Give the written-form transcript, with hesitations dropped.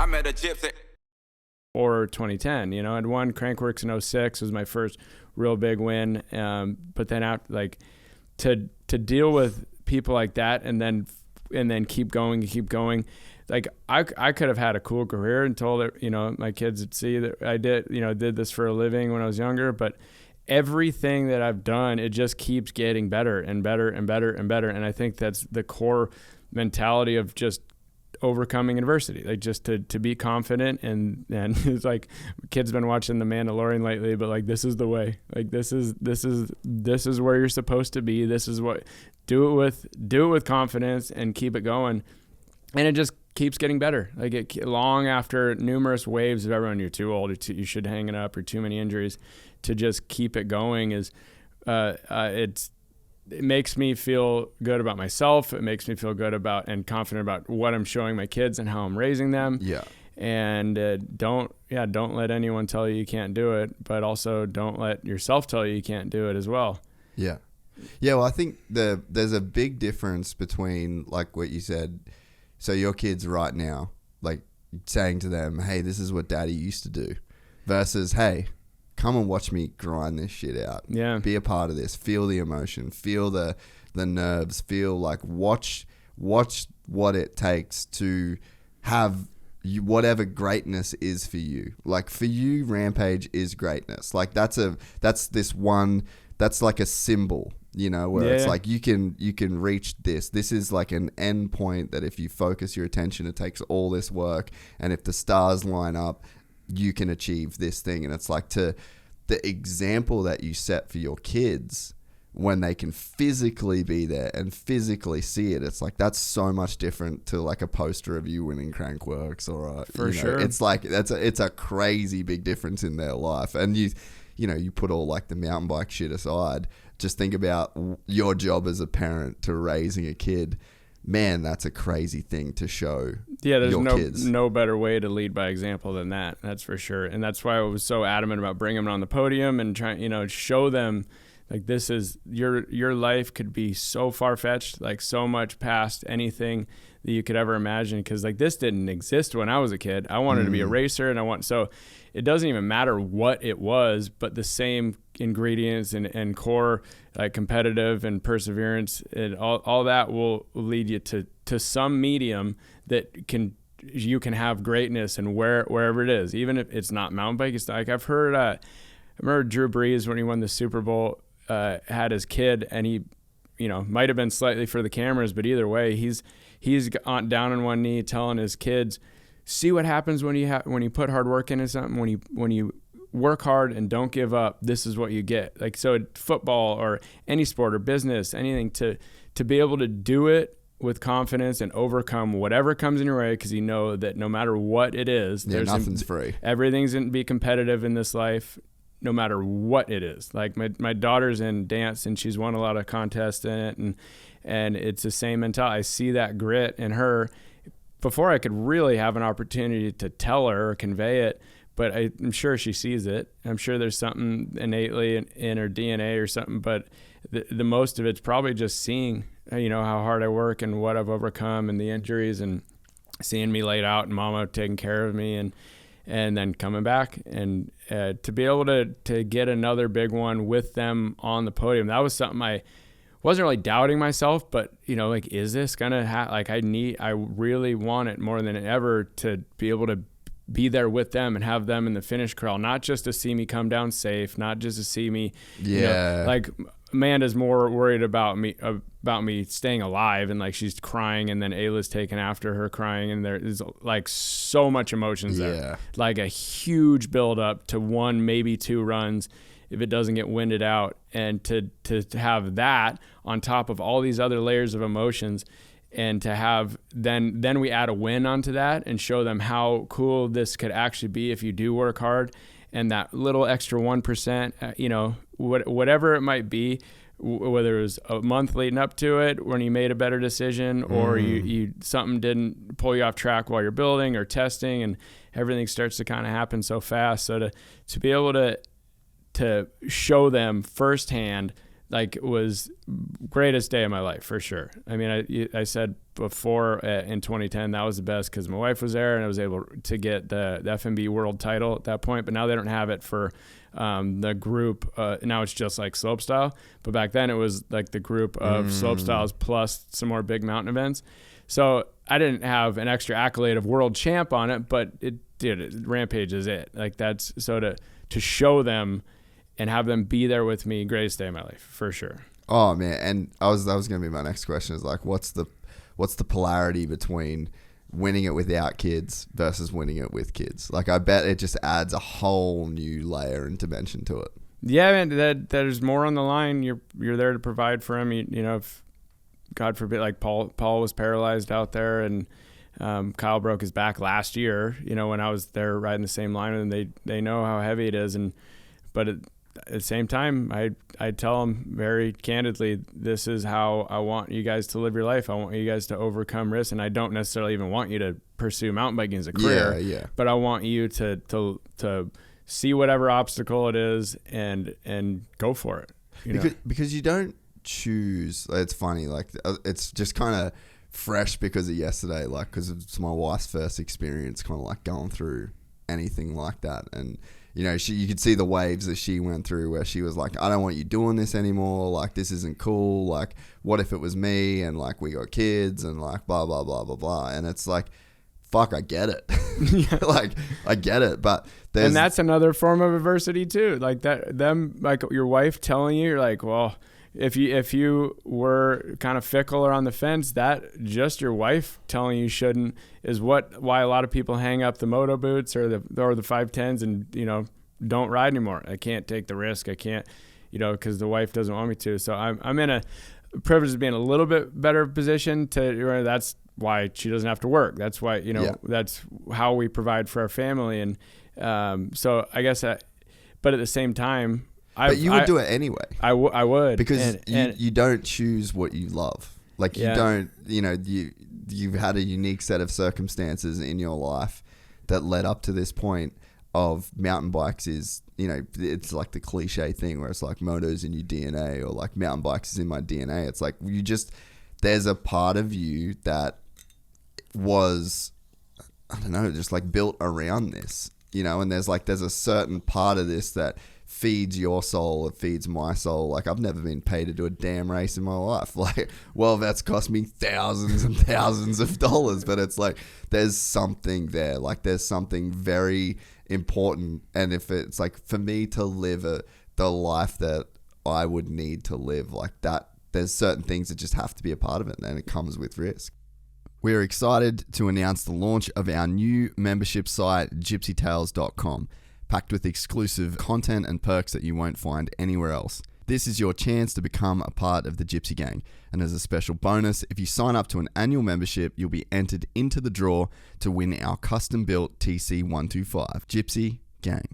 I met a Gypsy. Or 2010, you know, I'd won Crankworks in 06 was my first real big win. But then out, like to deal with people like that and then keep going. Like I could have had a cool career and told it, you know, my kids would see that I did this for a living when I was younger, but everything that I've done, it just keeps getting better and better and better and better. And I think that's the core mentality of just overcoming adversity, like just to be confident. And it's like, kids been watching The Mandalorian lately, but like, this is the way, like, this is where you're supposed to be. This is what, do it with confidence and keep it going. And it just keeps getting better. Like long after numerous waves of everyone, you're too old, you should hang it up, or too many injuries, to just keep it going is, it makes me feel good about myself. It makes me feel good about and confident about what I'm showing my kids and how I'm raising them. Yeah. And don't let anyone tell you can't do it, but also don't let yourself tell you can't do it as well. Yeah. Yeah. Well, I think there's a big difference between, like what you said. So your kids right now, like saying to them, hey, this is what daddy used to do, versus, hey, come and watch me grind this shit out. Yeah. Be a part of this. Feel the emotion. Feel the nerves. Feel like watch what it takes to have whatever greatness is for you. Like for you, Rampage is greatness. Like that's like a symbol, you know, where it's like you can reach this. This is like an end point that if you focus your attention, it takes all this work. And if the stars line up, you can achieve this thing. And it's like the example that you set for your kids when they can physically be there and physically see it. It's like, that's so much different to like a poster of you winning Crankworks or sure. It's like, it's a crazy big difference in their life. And you put all like the mountain bike shit aside, just think about your job as a parent to raising a kid. Man, that's a crazy thing to show. Yeah, there's kids. no better way to lead by example than that. That's for sure. And that's why I was so adamant about bringing them on the podium and trying, show them like, this is your life could be so far-fetched, like so much past anything that you could ever imagine. Because like this didn't exist when I was a kid. I wanted to be a racer, and so it doesn't even matter what it was, but the same ingredients and core, like competitive and perseverance, and all that will lead you to some medium that you can have greatness and wherever it is, even if it's not mountain bike. It's like I remember Drew Brees when he won the Super Bowl, had his kid, and he, might have been slightly for the cameras, but either way, he's down on one knee telling his kids, see what happens when you put hard work into something, when you work hard and don't give up, this is what you get. Like, so football or any sport or business, anything, to be able to do it with confidence and overcome whatever comes in your way, because you know that no matter what it is, nothing's free. Everything's going to be competitive in this life, no matter what it is. Like my daughter's in dance and she's won a lot of contests in it, and it's the same mentality. I see that grit in her before I could really have an opportunity to tell her or convey it, but I'm sure she sees it. I'm sure there's something innately in her DNA or something, but the most of it's probably just seeing, how hard I work and what I've overcome and the injuries, and seeing me laid out and mama taking care of me, and then coming back and to be able to get another big one with them on the podium. That was something I wasn't really doubting myself, but like, is this gonna I really want it more than ever to be able to be there with them and have them in the finish crawl, not just to see me come down safe, not just to see me, like Amanda's more worried about me staying alive, and like she's crying, and then Ayla's taking after her crying, and there is like so much emotions there, like a huge build up to one, maybe two runs if it doesn't get winded out, and to have that on top of all these other layers of emotions, and to have then we add a win onto that and show them how cool this could actually be if you do work hard, and that little extra 1%, whatever it might be, whether it was a month leading up to it when you made a better decision, or you something didn't pull you off track while you're building or testing, and everything starts to kind of happen so fast. So to be able to show them firsthand like was greatest day of my life for sure. I mean, I said before in 2010 that was the best because my wife was there and I was able to get the FMB world title at that point. But now they don't have it for the group. Now it's just like slopestyle. But back then it was like the group of slopestyles plus some more big mountain events. So I didn't have an extra accolade of world champ on it, but Rampage is it. Like that's so to show them and have them be there with me, greatest day of my life for sure. Oh man, and that was going to be my next question. Is like, what's the polarity between winning it without kids versus winning it with kids? Like, I bet it just adds a whole new layer and dimension to it. Yeah, man, there's more on the line. You're there to provide for them. You know, if God forbid, like Paul was paralyzed out there, and Kyle broke his back last year. You know, when I was there riding the same line, and they know how heavy it is, but at the same time, I tell them very candidly, this is how I want you guys to live your life. I want you guys to overcome risks, and I don't necessarily even want you to pursue mountain biking as a career. Yeah. But I want you to see whatever obstacle it is and go for it. Because you don't choose. It's funny, like it's just kind of fresh because of yesterday, like because it's my wife's first experience, kind of like going through anything like that, and. You know, you could see the waves that she went through where she was like, I don't want you doing this anymore. Like, this isn't cool. Like, what if it was me? And like, we got kids and like, blah, blah, blah, blah, blah. And it's like, fuck, I get it. Like, I get it. But and that's another form of adversity too. Like like your wife telling you, you're like, well, if you were kind of fickle or on the fence, that just your wife telling you shouldn't is why a lot of people hang up the moto boots or the 510s and, you know, don't ride anymore. I can't take the risk. I can't, you know, because the wife doesn't want me to. So I'm in a privilege of being a little bit better position to, that's why she doesn't have to work. That's why, you know, That's how we provide for our family. And so I guess but at the same time, but you would do it anyway. I would. Because you don't choose what you love. Like you don't, you know, you've had a unique set of circumstances in your life that led up to this point of mountain bikes is, you know, it's like the cliche thing where it's like moto's in your DNA or like mountain bikes is in my DNA. It's like there's a part of you that was, I don't know, just like built around this, you know, and there's a certain part of this that feeds your soul, it feeds my soul. Like, I've never been paid to do a damn race in my life. Like, well, that's cost me thousands and thousands of dollars, but it's like there's something there. Like, there's something very important. And if it's like for me to live the life that I would need to live, like that, there's certain things that just have to be a part of it, and it comes with risk. We're excited to announce the launch of our new membership site, gypsytales.com. packed with exclusive content and perks that you won't find anywhere else. This is your chance to become a part of the Gypsy Gang. And as a special bonus, if you sign up to an annual membership, you'll be entered into the draw to win our custom-built TC125. Gypsy Gang.